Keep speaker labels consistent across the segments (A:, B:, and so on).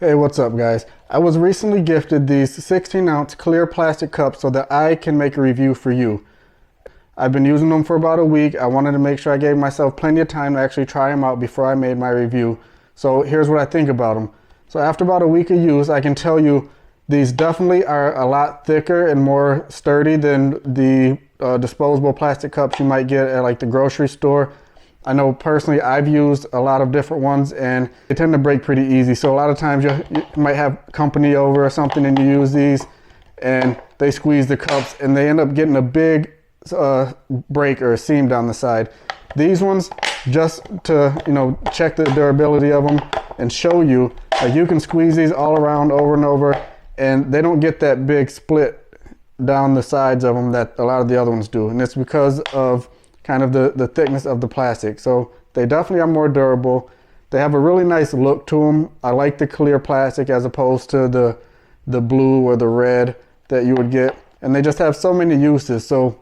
A: Hey, what's up guys? I was recently gifted these 16-ounce clear plastic cups so that I can make a review for you. I've been using them for about a week. I wanted to make sure I gave myself plenty of time to actually try them out before I made my review. So here's what I think about them. So after about a week of use, I can tell you these definitely are a lot thicker and more sturdy than the disposable plastic cups you might get at like the grocery store. I know personally I've used a lot of different ones and they tend to break pretty easy. So a lot of times you might have company over or something and you use these and they squeeze the cups and they end up getting a big break or a seam down the side. These ones, just to check the durability of them and show you, like you can squeeze these all around over and over and they don't get that big split down the sides of them that a lot of the other ones do. And it's because of kind of the thickness of the plastic. So they definitely are more durable. They have a really nice look to them. I like the clear plastic as opposed to the blue or the red that you would get. And they just have so many uses. So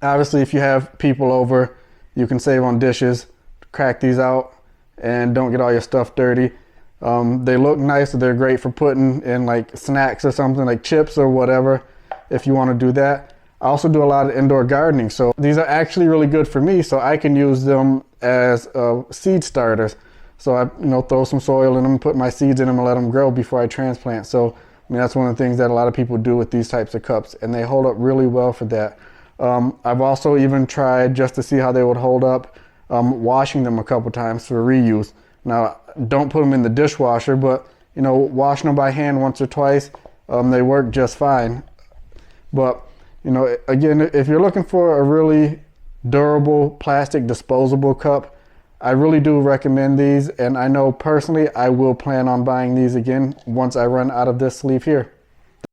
A: obviously if you have people over, you can save on dishes, crack these out and don't get all your stuff dirty. They look nice, so they're great for putting in like snacks or something like chips or whatever if you want to do that. I also do a lot of indoor gardening, so these are actually really good for me, so I can use them as seed starters. So I throw some soil in them, put my seeds in them and let them grow before I transplant. So I mean, that's one of the things that a lot of people do with these types of cups, and they hold up really well for that. I've also even tried, just to see how they would hold up, washing them a couple times for reuse. Now, don't put them in the dishwasher, but washing them by hand once or twice, they work just fine. But again, if you're looking for a really durable plastic disposable cup, I really do recommend these. And I know personally, I will plan on buying these again once I run out of this sleeve here.